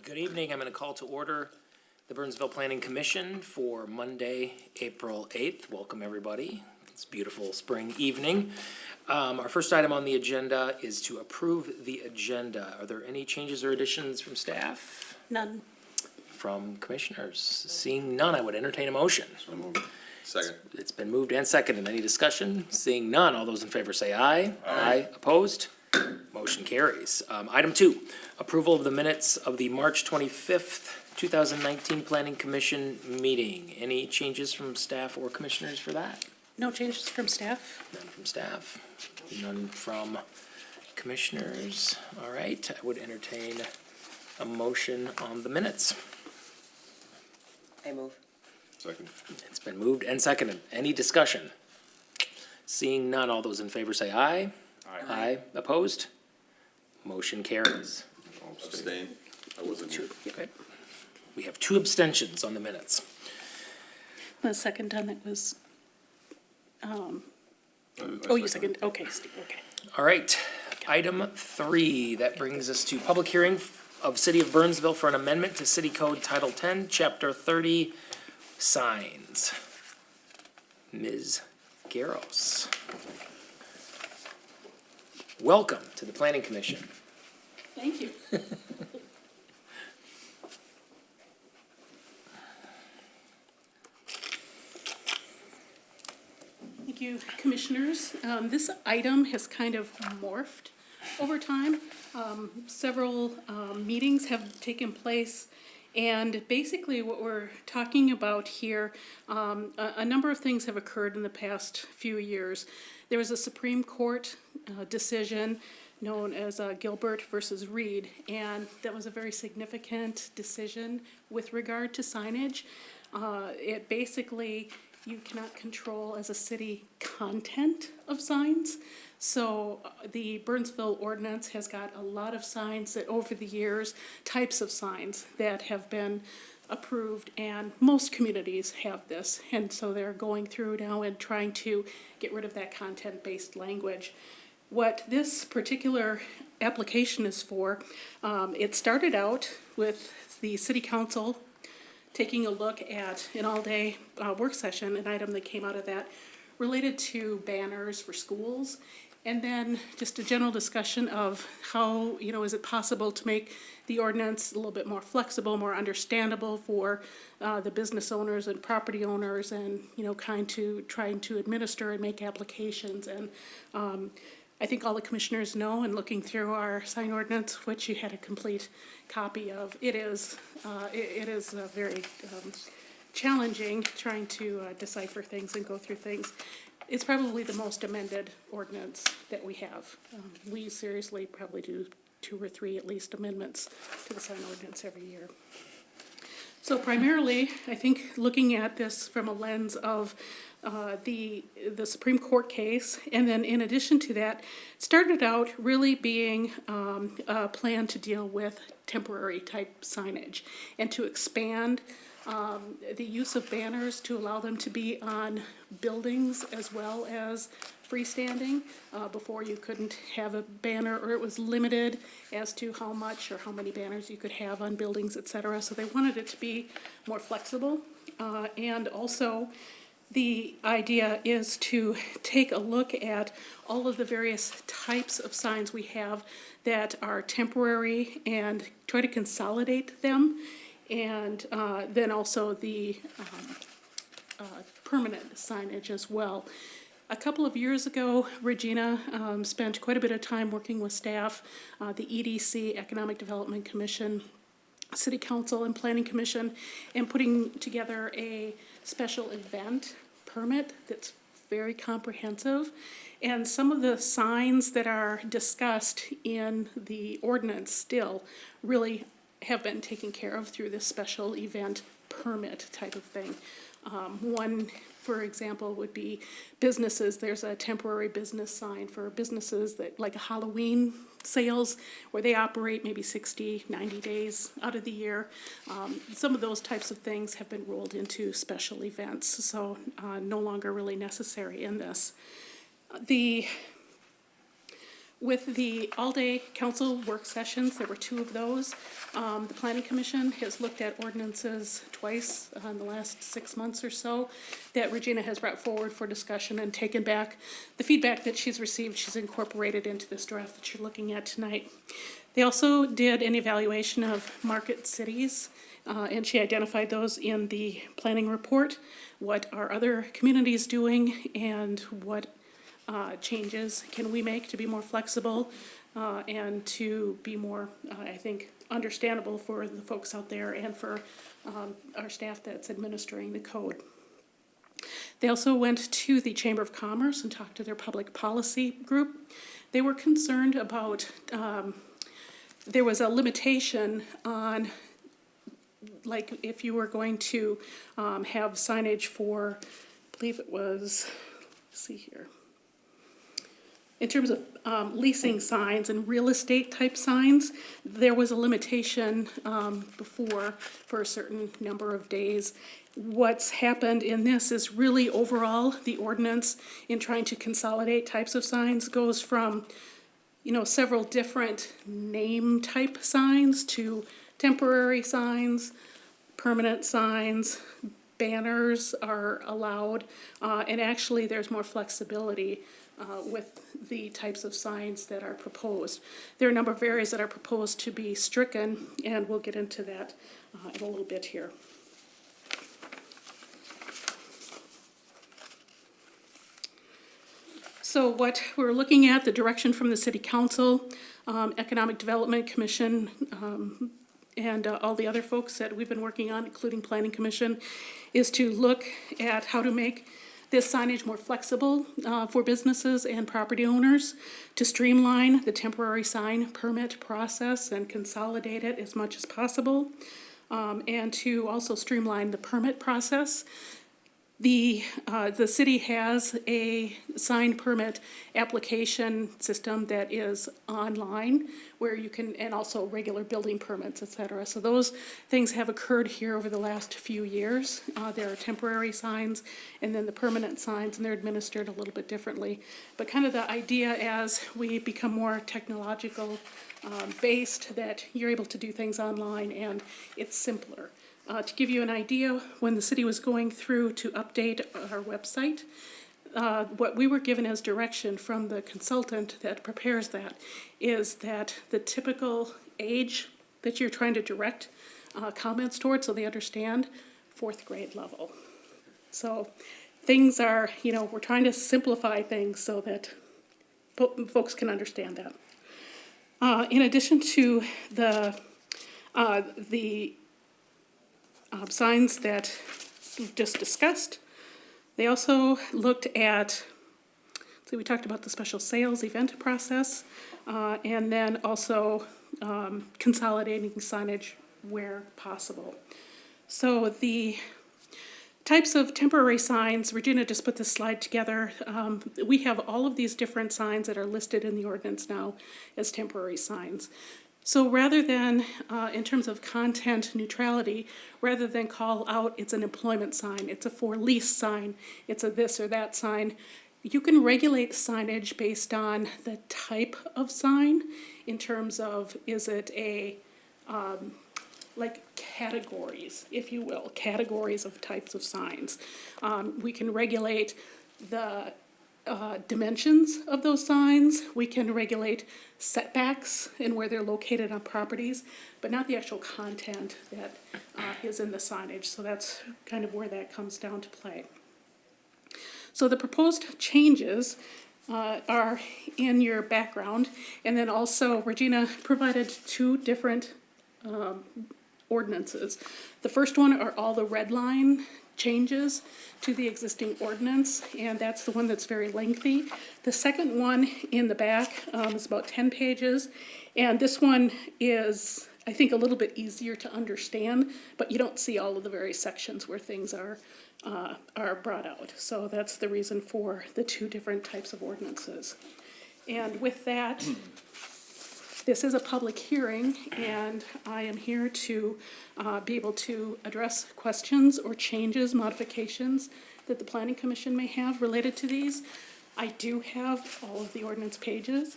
Good evening. I'm going to call to order the Burnsville Planning Commission for Monday, April 8th. Welcome, everybody. It's a beautiful spring evening. Our first item on the agenda is to approve the agenda. Are there any changes or additions from staff? None. From commissioners? Seeing none, I would entertain a motion. So moved. Second. It's been moved and seconded. Any discussion? Seeing none, all those in favor say aye. Aye. Opposed? Motion carries. Item 2, approval of the minutes of the March 25th, 2019 Planning Commission meeting. Any changes from staff or commissioners for that? No changes from staff. None from staff. None from commissioners. All right, I would entertain a motion on the minutes. I move. Second. It's been moved and seconded. Any discussion? Seeing none, all those in favor say aye. Aye. Opposed? Motion carries. Abstain. I wasn't here. Okay. We have 2 abstentions on the minutes. The second time it was, I you second, okay, Steve, okay. All right, item 3, that brings us to public hearing of City of Burnsville for an amendment to City Code Title 10, Chapter 30, signs. Ms. Garros. Welcome to the Planning Commission. Thank you. Thank you, commissioners. This item has kind of morphed over time. Several meetings have taken place, and basically what we're talking about here, a number of things have occurred in the past few years. There was a Supreme Court decision known as Gilbert versus Reed, and that was a very significant decision with regard to signage. It basically, you cannot control as a city content of signs. So the Burnsville ordinance has got a lot of signs that over the years, types of signs that have been approved, and most communities have this. And so they're going through now and trying to get rid of that content-based language. What this particular application is for, it started out with the city council taking a look at an all-day work session, an item that came out of that related to banners for schools, and then just a general discussion of how, is it possible to make the ordinance a little bit more flexible, more understandable for the business owners and property owners, and, trying to administer and make applications. And I think all the commissioners know, and looking through our sign ordinance, which you had a complete copy of, it is very challenging trying to decipher things and go through things. It's probably the most amended ordinance that we have. We seriously probably do 2 or 3 at least amendments to the sign ordinance every year. So primarily, I think looking at this from a lens of the Supreme Court case, and then in addition to that, started out really being a plan to deal with temporary type signage and to expand the use of banners to allow them to be on buildings as well as freestanding. Before you couldn't have a banner, or it was limited as to how much or how many banners you could have on buildings, etc. So they wanted it to be more flexible, and also the idea is to take a look at all of the various types of signs we have that are temporary and try to consolidate them, and then also the permanent signage as well. A couple of years ago, Regina spent quite a bit of time working with staff, the EDC, Economic Development Commission, City Council and Planning Commission, and putting together a special event permit that's very comprehensive. And some of the signs that are discussed in the ordinance still really have been taken care of through this special event permit type of thing. One, for example, would be businesses. There's a temporary business sign for businesses that, like a Halloween sales, where they operate maybe 60, 90 days out of the year. Some of those types of things have been rolled into special events, so no longer really necessary in this. The With the all-day council work sessions, there were 2 of those. The planning commission has looked at ordinances twice in the last 6 months or so that Regina has brought forward for discussion and taken back. The feedback that she's received, she's incorporated into this draft that you're looking at tonight. They also did an evaluation of market cities, and she identified those in the planning report. What are other communities doing and what changes can we make to be more flexible and to be more, I think, understandable for the folks out there and for our staff that's administering the code. They also went to the Chamber of Commerce and talked to their public policy group. They were concerned about, there was a limitation on, like, if you were going to have signage for, I believe it was, let's see here. In terms of leasing signs and real estate type signs, there was a limitation before for a certain number of days. What's happened in this is really overall the ordinance in trying to consolidate types of signs goes from, you know, several different name type signs to temporary signs, permanent signs, banners are allowed, and actually there's more flexibility with the types of signs that are proposed. There are a number of areas that are proposed to be stricken, and we'll get into that in a little bit here. So what we're looking at, the direction from the City Council, Economic Development Commission, and all the other folks that we've been working on, including Planning Commission, is to look at how to make this signage more flexible for businesses and property owners, to streamline the temporary sign permit process and consolidate it as much as possible, and to also streamline the permit process. The city has a sign permit application system that is online where you can, and also regular building permits, et cetera. So those things have occurred here over the last few years. There are temporary signs and then the permanent signs, and they're administered a little bit differently. But kind of the idea as we become more technological based, that you're able to do things online and it's simpler. To give you an idea, when the city was going through to update our website, what we were given as direction from the consultant that prepares that is that the typical age that you're trying to direct comments towards so they understand, 4th grade level. So things are, you know, we're trying to simplify things so that folks can understand that. In addition to the signs that we've just discussed, they also looked at, so we talked about the special sales event process, and then also consolidating signage where possible. So the types of temporary signs, Regina just put this slide together. We have all of these different signs that are listed in the ordinance now as temporary signs. So rather than, in terms of content neutrality, rather than call out it's an employment sign, it's a for lease sign, it's a this or that sign, you can regulate signage based on the type of sign in terms of, is it a, like categories, if you will, categories of types of signs. We can regulate the dimensions of those signs. We can regulate setbacks and where they're located on properties, but not the actual content that is in the signage. So that's kind of where that comes down to play. So the proposed changes are in your background, and then also Regina provided 2 different ordinances. The first one are all the red line changes to the existing ordinance, and that's the one that's very lengthy. The second one in the back is about 10 pages, and this one is, I think, a little bit easier to understand, but you don't see all of the various sections where things are brought out. So that's the reason for the 2 different types of ordinances. And with that, this is a public hearing, and I am here to be able to address questions or changes, modifications that the Planning Commission may have related to these. I do have all of the ordinance pages.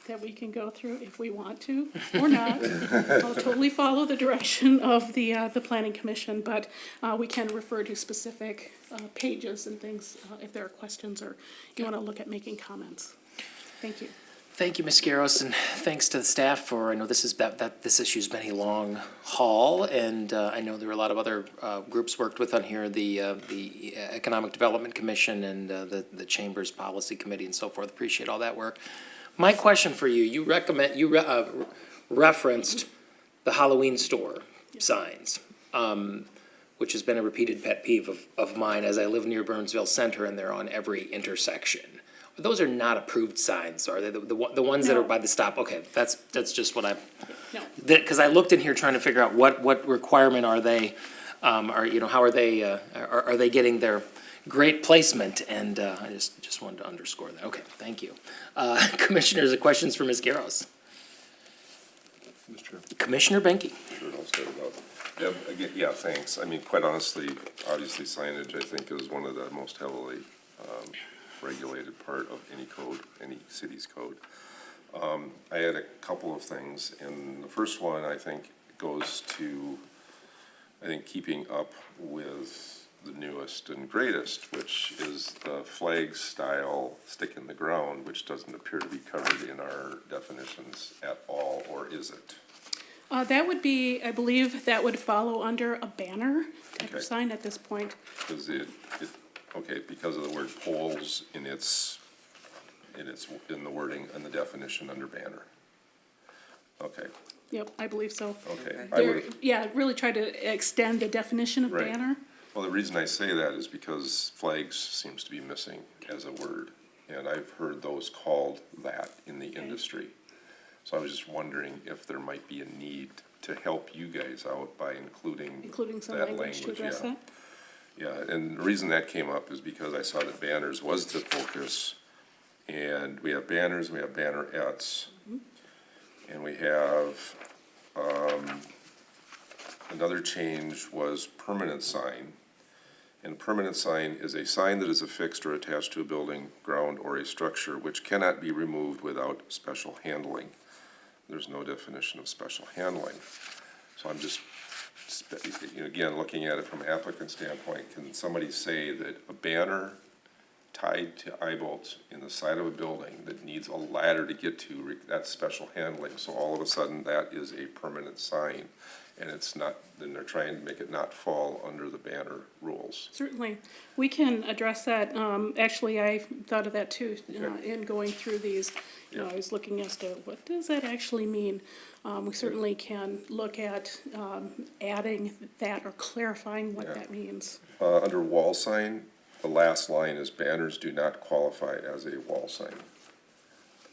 that we can go through if we want to or not. I'll totally follow the direction of the planning commission, but we can refer to specific pages and things if there are questions or you want to look at making comments. Thank you. Thank you, Ms. Garros, and thanks to the staff for, I know this is, this issue's been a long haul, and I know there were a lot of other groups worked with on here, the Economic Development Commission and the Chamber's Policy Committee and so forth. Appreciate all that work. My question for you, you referenced the Halloween store signs, which has been a repeated pet peeve of mine as I live near Burnsville Center, and they're on every intersection. Those are not approved signs, are they? The ones that are No. by the stop, okay, that's just what I, No. because I looked in here trying to figure out what requirement are they, how are they getting their great placement? And I just wanted to underscore that. Okay, thank you. Commissioners, questions for Ms. Garros? Mr. Chair. Commissioner Benke. Sure, I'll start it out. Yeah, again, yeah, thanks. I mean, quite honestly, obviously signage, I think, is one of the most heavily regulated part of any code, any city's code. I had a couple of things, and the first one, I think, goes to, keeping up with the newest and greatest, which is the flag style stick in the ground, which doesn't appear to be covered in our definitions at all, or is it? That would be, I believe, that would follow under a banner type Okay. of sign at this point. Because okay, because of the word poles in the wording and the definition under banner. Okay, Yep, I believe so. okay. I They're, would've- yeah, really try to extend the definition of Right. banner. Well, the reason I say that is because flags seems to be missing as a word, and I've heard those called that in the industry. So I was just wondering if there might be a need to help you guys out by including Some that language to address yeah. that. Yeah, and the reason that came up is because I saw that banners was the focus, and we have banners, we have bannerettes, and we have, another change was permanent sign. And permanent sign is a sign that is affixed or attached to a building, ground, or a structure which cannot be removed without special handling. There's no definition of special handling. So I'm just, again, looking at it from an applicant standpoint, can somebody say that a banner tied to eye bolts in the side of a building that needs a ladder to get to, that's special handling, so all of a sudden that is a permanent sign, and it's not, then they're trying to make it not fall under the banner rules. Certainly. We can address that. Actually, I thought of that too, in going through these. You know, I was looking as to what does that actually mean? We certainly can look at adding that or clarifying what that means. Under wall sign, the last line is banners do not qualify as a wall sign.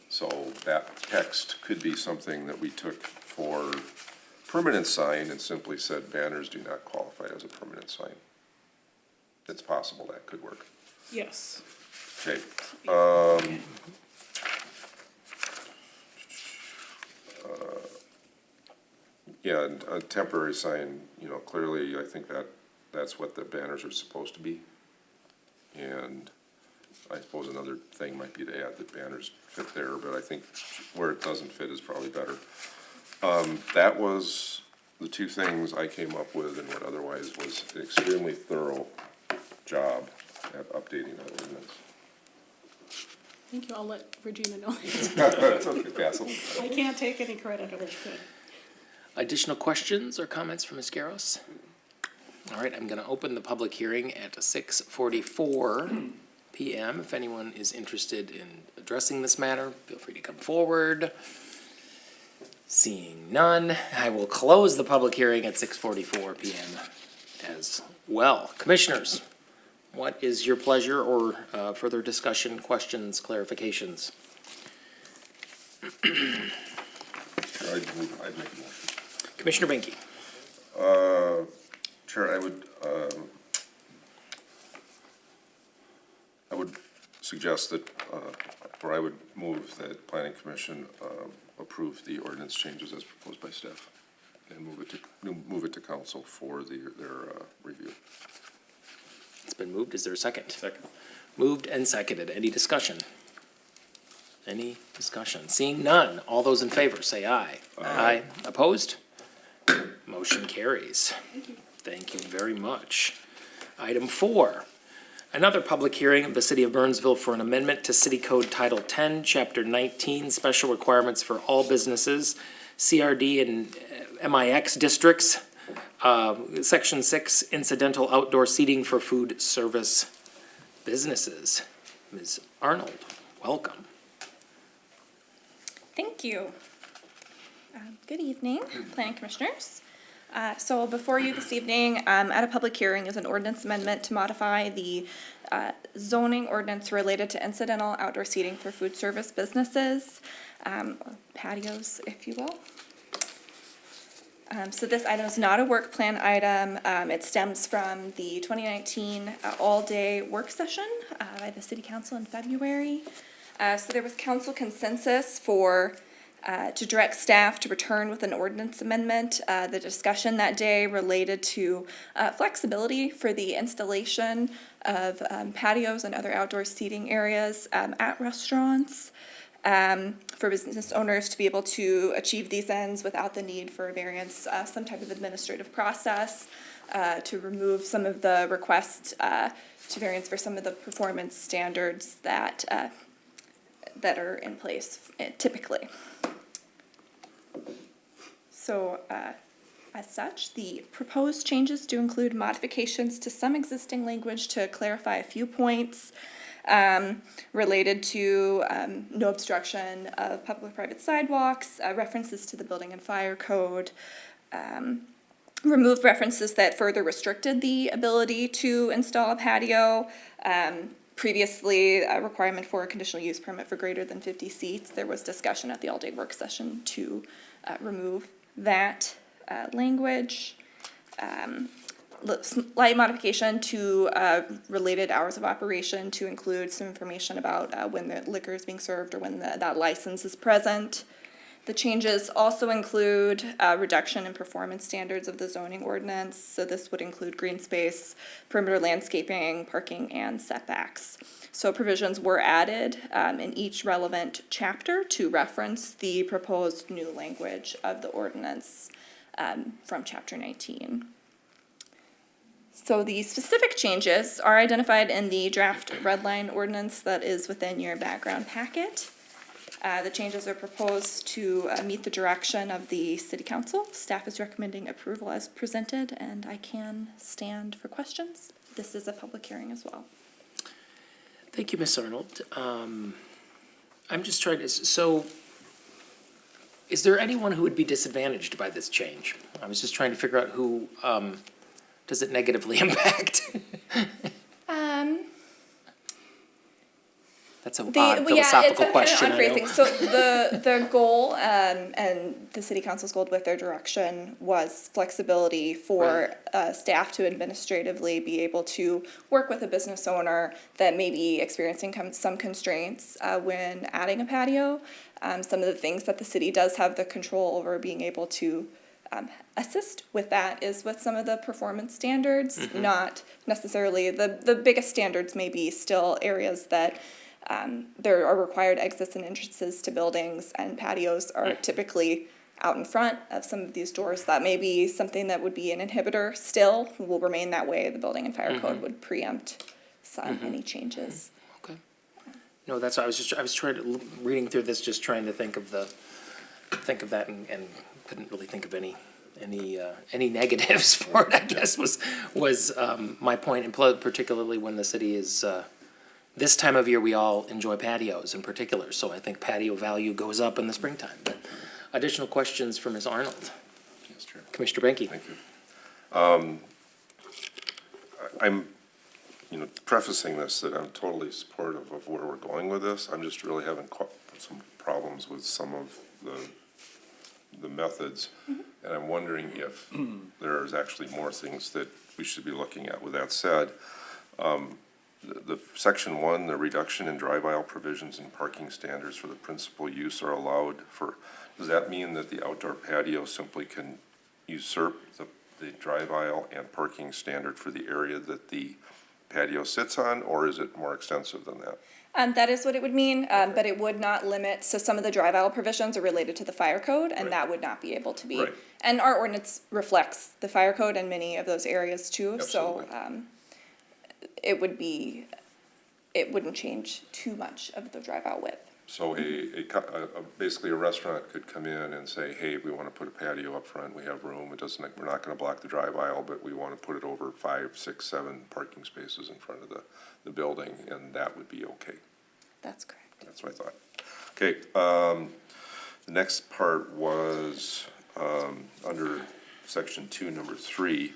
So that text could be something that we took for permanent sign and simply said banners do not qualify as a permanent sign. It's possible that could work. Yes. Okay. Yeah, and a temporary sign, clearly, I think that's what the banners are supposed to be. And I suppose another thing might be to add that banners fit there, but I think where it doesn't fit is probably better. That was the two things I came up with and what otherwise was an extremely thorough job at updating that ordinance. Thank you. I'll let Regina know. It's okay, Basil. I can't take any credit of it. Additional questions or comments from Ms. Garros? All right, I'm going to open the public hearing at 6:44 p.m. If anyone is interested in addressing this matter, feel free to come forward. Seeing none, I will close the public hearing at 6:44 p.m. as well. Commissioners, what is your pleasure or further discussion, questions, clarifications? I'd make a motion. Commissioner Benke. Chair, I would suggest that, or I would move that Planning Commission approve the ordinance changes as proposed by staff and move it to council for their review. It's been moved. Is there a second? Second. Moved and seconded. Any discussion? Any discussion? Seeing none, all those in favor say aye. Aye. Opposed? Motion carries. Thank you. Thank you very much. Item 4, another public hearing of the City of Burnsville for an amendment to City Code Title 10, Chapter 19, Special Requirements for All Businesses, CRD and MIX districts, Section 6, Incidental Outdoor Seating for Food Service Businesses. Ms. Arnold, welcome. Thank you. Good evening, Planning Commissioners. So before you this evening, at a public hearing is an ordinance amendment to modify the zoning ordinance related to incidental outdoor seating for food service businesses, or patios, if you will. So this item is not a work plan item. It stems from the 2019 all-day work session by the City Council in February. So there was council consensus for to direct staff to return with an ordinance amendment. The discussion that day related to flexibility for the installation of patios and other outdoor seating areas at restaurants, for business owners to be able to achieve these ends without the need for a variance, some type of administrative process, to remove some of the requests to variance for some of the performance standards that are in place typically. So, as such, the proposed changes do include modifications to some existing language to clarify a few points related to no obstruction of public-private sidewalks, references to the building and fire code, remove references that further restricted the ability to install a patio. Previously, a requirement for a conditional use permit for greater than 50 seats. There was discussion at the all-day work session to remove that language. Slight modification to related hours of operation to include some information about when the liquor is being served or when that license is present. The changes also include reduction in performance standards of the zoning ordinance. So this would include green space, perimeter landscaping, parking, and setbacks. So provisions were added in each relevant chapter to reference the proposed new language of the ordinance from Chapter 19. So the specific changes are identified in the draft red line ordinance that is within your background packet. The changes are proposed to meet the direction of the City Council. Staff is recommending approval as presented, and I can stand for questions. This is a public hearing as well. Thank you, Ms. Arnold. I'm just trying to, so is there anyone who would be disadvantaged by this change? I was just trying to figure out who does it negatively impact? That's a odd philosophical question, I know. So the goal and the City Council's goal with their direction was flexibility for staff to administratively be able to work with a business owner that may be experiencing some constraints when adding a patio. Some of the things that the city does have the control over being able to assist with that is with some of the performance standards, not necessarily the biggest standards may be still areas that there are required exits and entrances to buildings, and patios are typically out in front of some of these doors. That may be something that would be an inhibitor still, will remain that way. The building and fire code would preempt any changes. Okay. No, that's, I was trying to, reading through this, just trying to think of that and couldn't really think of any negatives for it, I guess, was my point, and particularly when the city is, this time of year, we all enjoy patios in particular, so I think patio value goes up in the springtime. But additional questions for Ms. Arnold? Yes, Chair. Commissioner Benke? Thank you. I'm, prefacing this that I'm totally supportive of where we're going with this. I'm just really having some problems with some of the methods, and I'm wondering if there's actually more things that we should be looking at. With that said, the Section 1, the reduction in drive aisle provisions and parking standards for the principal use are allowed for, does that mean that the outdoor patio simply can usurp the drive aisle and parking standard for the area that the patio sits on, or is it more extensive than that? That is what it would mean, but it would not limit, so some of the drive aisle provisions are related to the fire code, and Right. that would not be able to be. Right. And our ordinance reflects the fire code in many of those areas too, so, Absolutely. it would be, it wouldn't change too much of the drive aisle width. So basically a restaurant could come in and say, hey, we want to put a patio up front, we have room, it doesn't, we're not gonna block the drive aisle, but we want to put it over 5, 6, 7 parking spaces in front of the building, and that would be okay. That's correct. That's what I thought. Okay, the next part was, under section 2, number 3.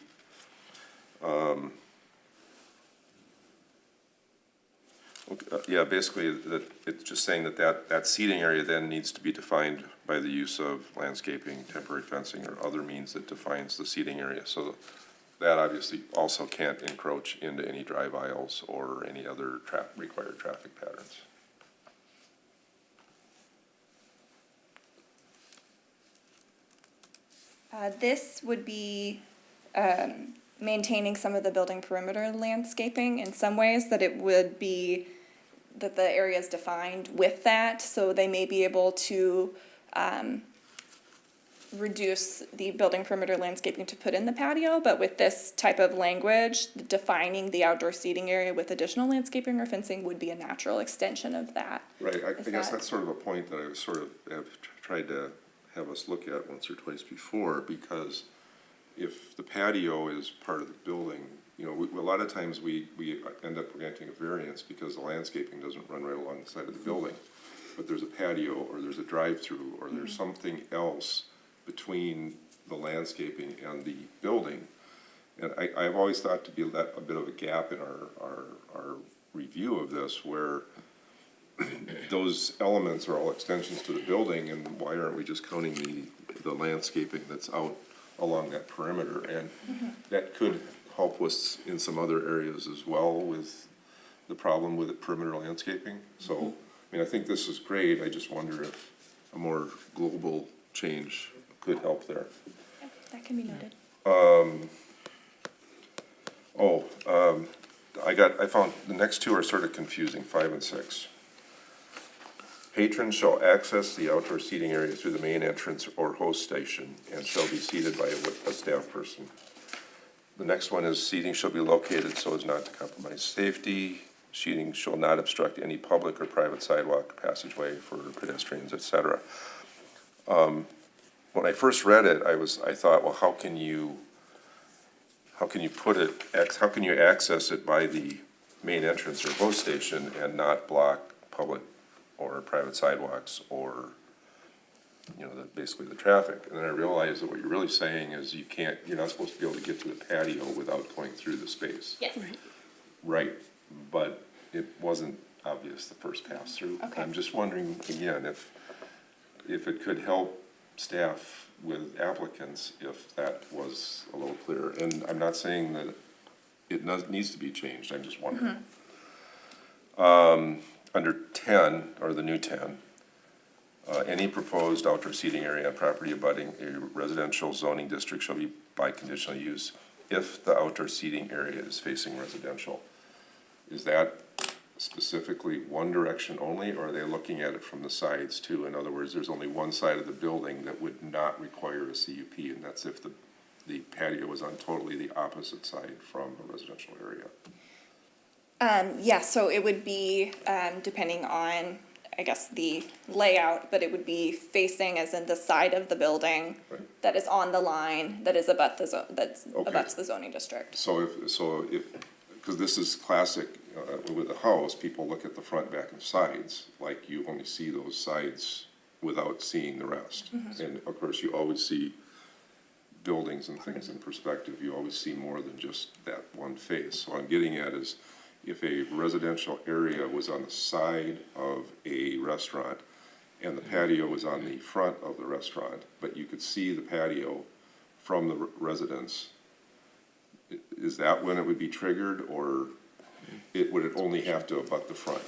Yeah, basically, that, it's just saying that seating area then needs to be defined by the use of landscaping, temporary fencing, or other means that defines the seating area. So that obviously also can't encroach into any drive aisles or any other required traffic patterns. This would be, maintaining some of the building perimeter landscaping in some ways, that it would be, that the area is defined with that, so they may be able to, reduce the building perimeter landscaping to put in the patio, but with this type of language, defining the outdoor seating area with additional landscaping or fencing would be a natural extension of that. Right, I Is guess that- that's sort of a point that I sort of have tried to have us look at once or twice before, because if the patio is part of the building, you know, a lot of times we end up granting a variance because the landscaping doesn't run right along the side of the building. But there's a patio, or there's a drive-through, or there's something else between the landscaping and the building. And I've always thought to be that a bit of a gap in our review of this, where those elements are all extensions to the building, and why aren't we just counting the landscaping that's out along that perimeter? And that could help us in some other areas as well with the problem with perimeter landscaping. So, I mean, I think this is great, I just wonder if a more global change could help there. That can be noted. I found the next two are sort of confusing, 5 and 6. Patrons shall access the outdoor seating area through the main entrance or host station and shall be seated by a staff person. The next one is seating shall be located so as not to compromise safety. Seating shall not obstruct any public or private sidewalk, passageway for pedestrians, etc. When I first read it, I thought, well, how can you put it, how can you access it by the main entrance or host station and not block public or private sidewalks or, you know, basically the traffic? And then I realized that what you're really saying is you're not supposed to be able to get to the patio without going through the space. Yes. Right, but it wasn't obvious the first pass through. Okay. I'm just wondering, again, if it could help staff with applicants, if that was a little clearer. And I'm not saying that it needs to be changed, I'm just wondering. Under 10, or the new 10, any proposed outdoor seating area on property abutting a residential zoning district shall be by conditional use if the outdoor seating area is facing residential. Is that specifically one direction only, or are they looking at it from the sides too? In other words, there's only one side of the building that would not require a CUP, and that's if the patio was on totally the opposite side from a residential area. Yeah, so it would be, depending on, I guess, the layout, but it would be facing as in the side of the building Right. that is on the line, that is abut the Okay. abuts the zoning district. So if, because this is classic, with a house, people look at the front, back, and sides, like you only see those sides without seeing the rest. And of course, you always see buildings and things in perspective, you always see more than just that one face. So what I'm getting at is, if a residential area was on the side of a restaurant and the patio was on the front of the restaurant, but you could see the patio from the residence, is that when it would be triggered, or would it only have to abut the front?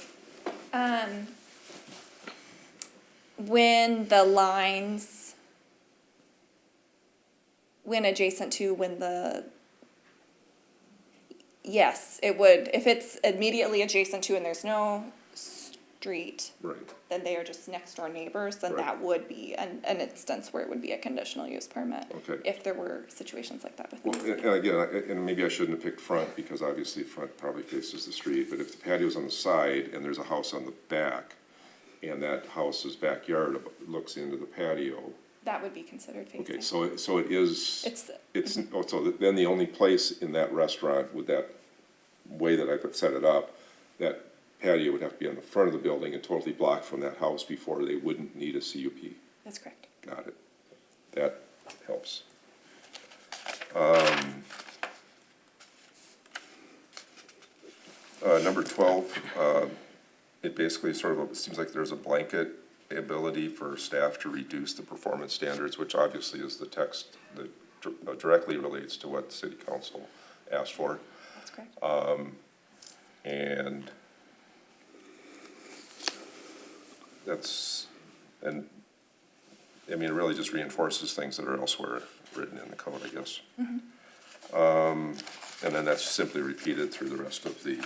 When the lines, when adjacent to, when the, Yes, it would. If it's immediately adjacent to and there's no street, Right. then they are just next door neighbors, then Right. that would be an instance where it would be a conditional use permit. Okay. If there were situations like that with Well, me. and again, and maybe I shouldn't have picked front, because obviously front probably faces the street, but if the patio's on the side and there's a house on the back, and that house's backyard looks into the patio, That would be considered facing. okay, so it is, It's, so then the only place in that restaurant with that way that I could set it up, that patio would have to be on the front of the building and totally blocked from that house before they wouldn't need a CUP. that's correct. Got it. That helps. Number 12, it basically sort of, it seems like there's a blanket ability for staff to reduce the performance standards, which obviously is the text that directly relates to what the city council asked for. That's correct. And that's, and, I mean, it really just reinforces things that are elsewhere written in the code, I guess. And then that's simply repeated through the rest of the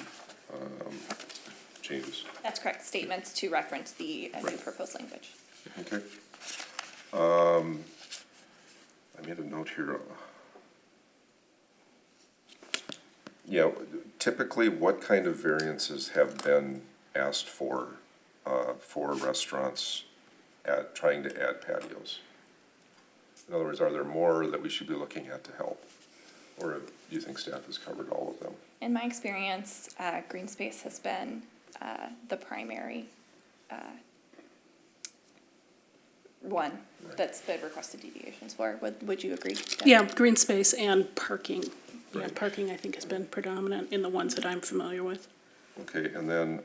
changes. That's correct. Statements to reference the new proposed language. Okay. I made a note here. Yeah, typically, what kind of variances have been asked for restaurants at trying to add patios? In other words, are there more that we should be looking at to help? Or do you think staff has covered all of them? In my experience, green space has been the primary one that's been requested deviations for. Would you agree? Deb? Yeah, green space and parking. Yeah, Right. parking I think has been predominant in the ones that I'm familiar with. Okay, and then,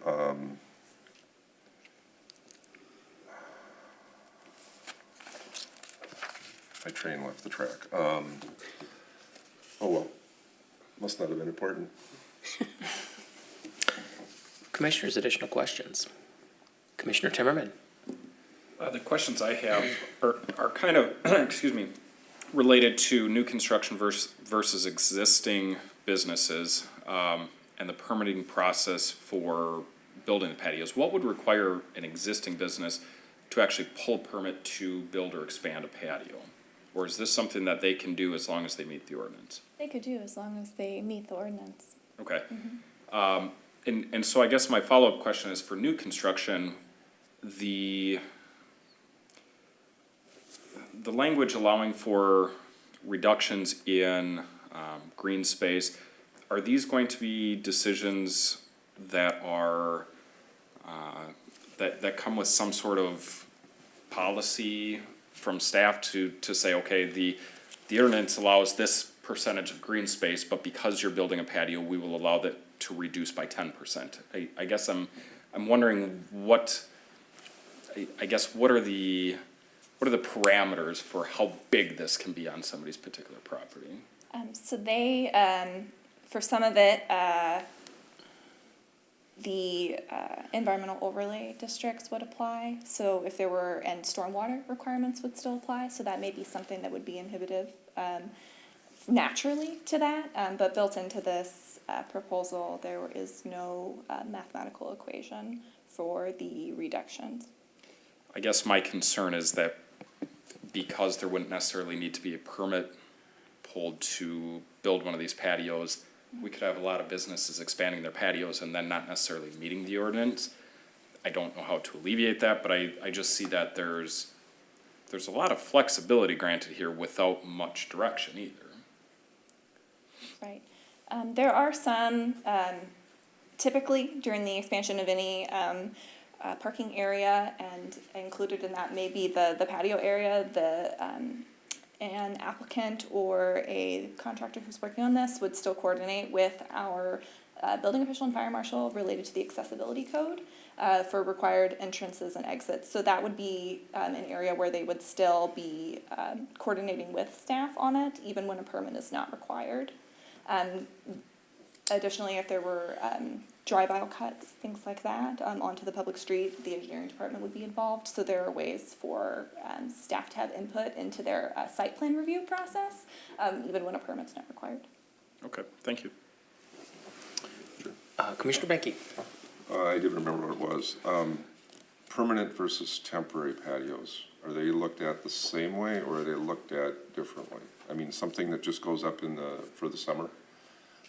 my train left the track. Oh, well, must not have been important. Commissioners, additional questions? Commissioner Timmerman? The questions I have are kind of, excuse me, related to new construction versus existing businesses, and the permitting process for building the patios. What would require an existing business to actually pull a permit to build or expand a patio? Or is this something that they can do as long as they meet the ordinance? They could do as long as they meet the ordinance. Okay. And so I guess my follow-up question is for new construction, the language allowing for reductions in green space, are these going to be decisions that are, that come with some sort of policy from staff to say, okay, the ordinance allows this percentage of green space, but because you're building a patio, we will allow that to reduce by 10%. I guess I'm wondering what are the parameters for how big this can be on somebody's particular property? So they, for some of it, the environmental overlay districts would apply. So if there were, and stormwater requirements would still apply, so that may be something that would be inhibitive naturally to that. But built into this proposal, there is no mathematical equation for the reductions. I guess my concern is that because there wouldn't necessarily need to be a permit pulled to build one of these patios, we could have a lot of businesses expanding their patios and then not necessarily meeting the ordinance. I don't know how to alleviate that, but I just see that there's a lot of flexibility granted here without much direction either. Right. There are some, typically during the expansion of any parking area, and included in that may be the patio area, an applicant or a contractor who's working on this would still coordinate with our building official and fire marshal related to the accessibility code for required entrances and exits. So that would be an area where they would still be coordinating with staff on it, even when a permit is not required. Additionally, if there were drive aisle cuts, things like that, onto the public street, the engineering department would be involved. So there are ways for staff to have input into their site plan review process, even when a permit's not required. Okay, thank you. Commissioner Benke? I did remember what it was. Permanent versus temporary patios, are they looked at the same way or are they looked at differently? I mean, something that just goes up for the summer?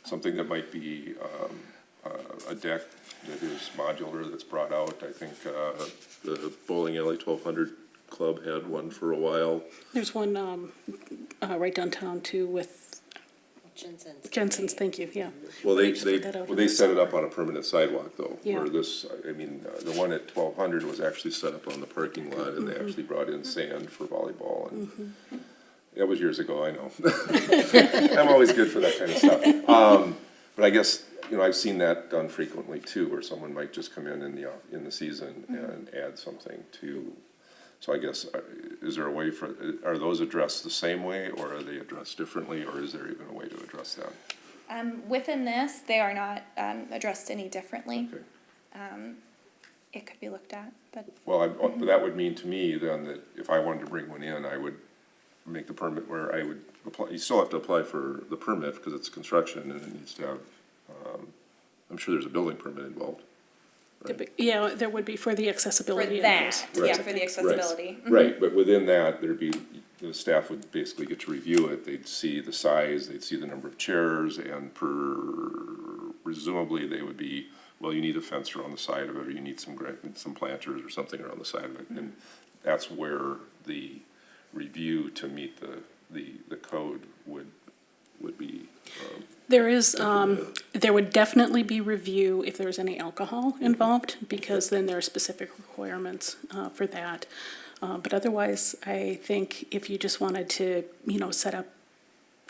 Something that might be, a deck that is modular that's brought out. I think, the bowling alley 1200 club had one for a while. There's one, right downtown too with Jensen's, thank you, yeah. Well, They just put that out in they the set it up summer. on a permanent sidewalk though. Yeah. Where this, I mean, the one at 1200 was actually set up on the parking lot and they actually brought in sand for volleyball and that was years ago, I know. I'm always good for that kind of stuff. But I guess, you know, I've seen that done frequently too, where someone might just come in the season and add something to. So I guess, is there a way are those addressed the same way or are they addressed differently or is there even a way to address that? Within this, they are not addressed any differently. Okay. It could be looked at, but Well, but that would mean to me then that if I wanted to bring one in, I would make the permit where I would apply, you still have to apply for the permit because it's construction and it needs to have, I'm sure there's a building permit involved. Yeah, there would be for the for accessibility. of that, those. yeah, for the accessibility. Right, but within that, the staff would basically get to review it, they'd see the size, they'd see the number of chairs, and presumably they would be, well, you need a fence around the side of it, or you need some planters or something around the side of it, and that's where the review to meet the code would be, There is, there would definitely be review if there's any alcohol involved, because then there are specific requirements for that. But otherwise, I think if you just wanted to, set up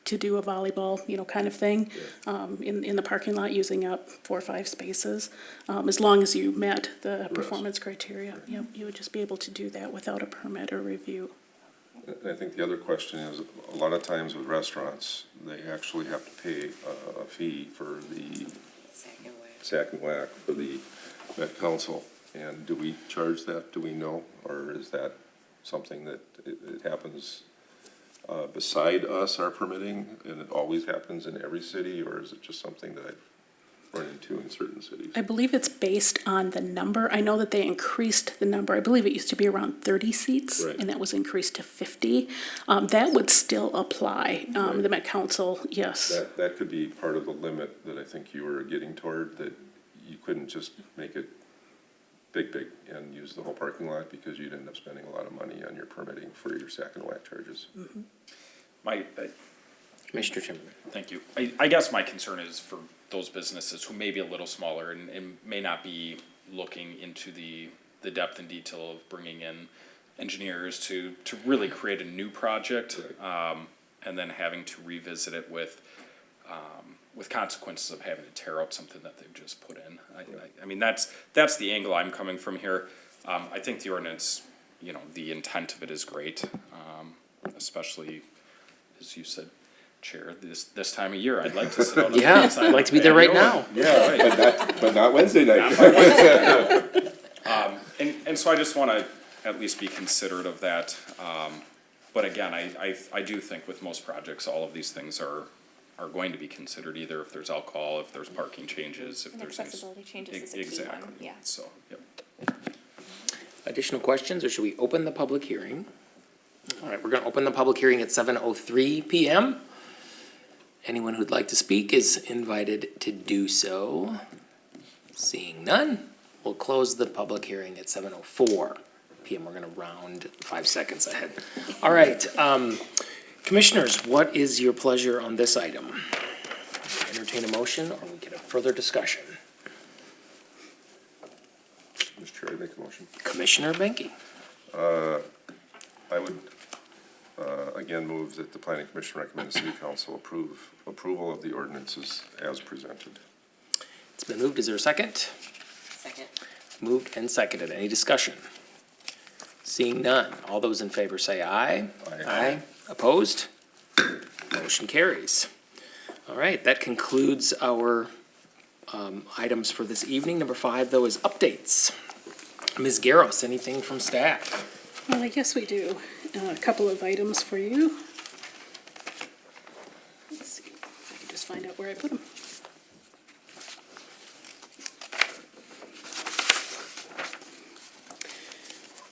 to do a volleyball, kind of thing, in the parking lot, using up 4 or 5 spaces, as long as you met the performance criteria, you would just be able to do that without a permit or review. and I think the other question is, a lot of times with restaurants, they actually have to pay a fee for the sack and whack for the Met Council. And do we charge that, do we know, or is that something that it happens beside us, our permitting, and it always happens in every city, or is it just something that I've run into in certain cities? I believe it's based on the number. I know that they increased the number. I believe it used to be around 30 seats, Right. and that was increased to 50. That would still apply. The Met Council, yes. That could be part of the limit that I think you were getting toward, that you couldn't just make it big and use the whole parking lot because you'd end up spending a lot of money on your permitting for your sack and whack charges. Commissioner Timmerman? Thank you. I guess my concern is for those businesses who may be a little smaller and may not be looking into the depth and detail of bringing in engineers to really create a new project, and then having to revisit it with consequences of having to tear out something that they've just put in. I mean, that's the angle I'm coming from here. I think the ordinance, the intent of it is great, especially, as you said, Chair, this time of year, I'd like to sit out on the Yeah, outside I'd like to be there right now. Yeah, but not Wednesday night. And so I just wanna at least be considerate of that. But again, I do think with most projects, all of these things are going to be considered, either if there's alcohol, if there's parking changes, if And there's. accessibility changes is a key one, Exactly. yeah. So, yep. Additional questions, or should we open the public hearing? All right, we're gonna open the public hearing at 7:03 PM. Anyone who'd like to speak is invited to do so. Seeing none, we'll close the public hearing at 7:04 PM. We're gonna round 5 seconds ahead. All right, commissioners, what is your pleasure on this item? Entertain a motion, or we can have further discussion? Mr. Chair, I make a motion. Commissioner Benke? I would, again, move that the planning commission recommend the city council approval of the ordinances as presented. It's been moved, is there a second? Second. Moved and seconded, any discussion? Seeing none, all those in favor say aye. Aye. Opposed? Motion carries. All right, that concludes our items for this evening. Number 5, though, is updates. Ms. Garros, anything from staff? Well, I guess we do. A couple of items for you. Let's see, if I can just find out where I put them.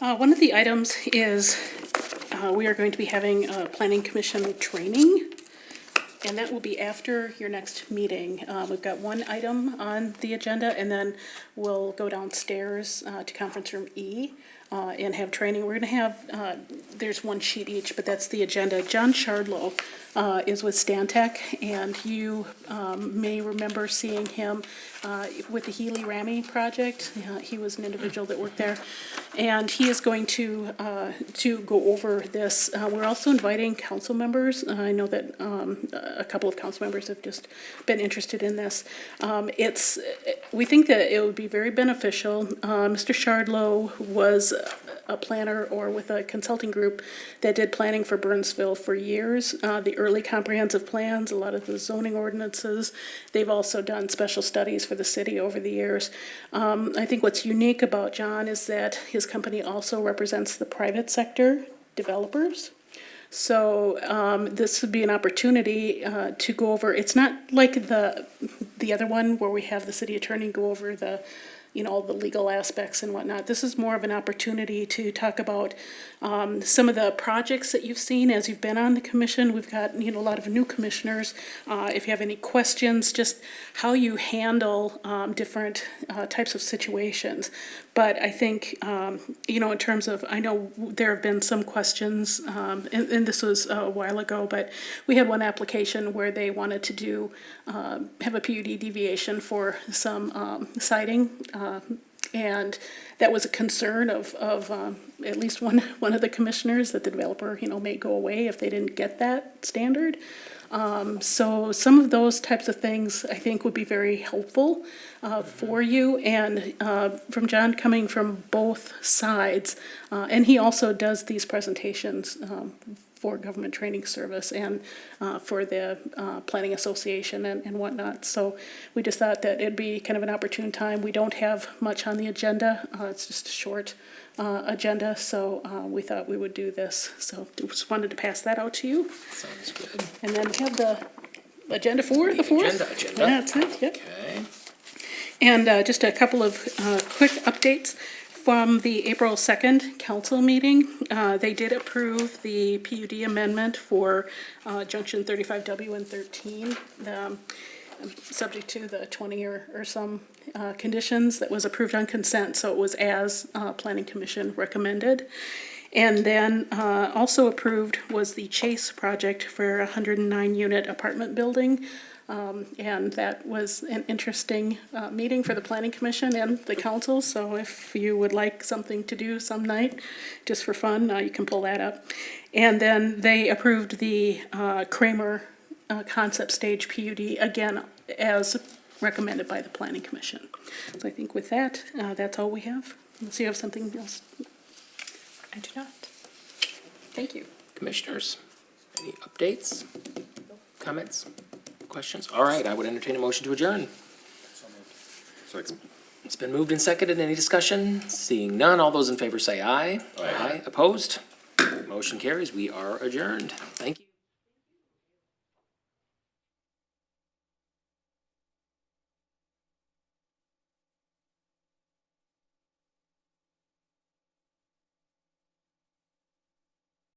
One of the items is, we are going to be having a planning commission training, and that will be after your next meeting. We've got one item on the agenda, and then we'll go downstairs to conference room E and have training. We're gonna have, there's one sheet each, but that's the agenda. John Shardlow is with Stantec, and you may remember seeing him with the Healy Ramey project. He was an individual that worked there, and he is going to go over this. We're also inviting council members. I know that a couple of council members have just been interested in this. We think that it would be very beneficial. Mr. Shardlow was a planner or with a consulting group that did planning for Burnsville for years. The early comprehensive plans, a lot of the zoning ordinances. They've also done special studies for the city over the years. I think what's unique about John is that his company also represents the private sector developers. So this would be an opportunity to go over, it's not like the other one where we have the city attorney go over the, all the legal aspects and whatnot. This is more of an opportunity to talk about some of the projects that you've seen as you've been on the commission. We've got, a lot of new commissioners. If you have any questions, just how you handle different types of situations. But I think, in terms of, I know there have been some questions, and this was a while ago, but we had one application where they wanted to do, have a PUD deviation for some siding. And that was a concern of at least one of the commissioners, that the developer, may go away if they didn't get that standard. So some of those types of things I think would be very helpful for you. And from John, coming from both sides, and he also does these presentations for Government Training Service and for the Planning Association and whatnot. So we just thought that it'd be kind of an opportune time. We don't have much on the agenda. It's just a short agenda, so we thought we would do this. So just wanted to pass that out to you. Sounds good. And then we have the agenda for the fourth. Agenda. That's it, yep. Okay. And just a couple of quick updates from the April 2nd council meeting. They did approve the PUD amendment for junction 35W and 13, subject to the 20 or some conditions that was approved on consent, so it was as Planning Commission recommended. And then also approved was the Chase project for a 109-unit apartment building. And that was an interesting meeting for the Planning Commission and the council. So if you would like something to do some night, just for fun, you can pull that up. And then they approved the Kramer concept stage PUD, again, as recommended by the Planning Commission. So I think with that, that's all we have. Unless you have something else. I do not. Thank you. Commissioners, any updates, comments, questions? All right, I would entertain a motion to adjourn. Second. It's been moved and seconded. Any discussion? Seeing none, all those in favor say aye. Aye. Opposed? Motion carries. We are adjourned. Thank you.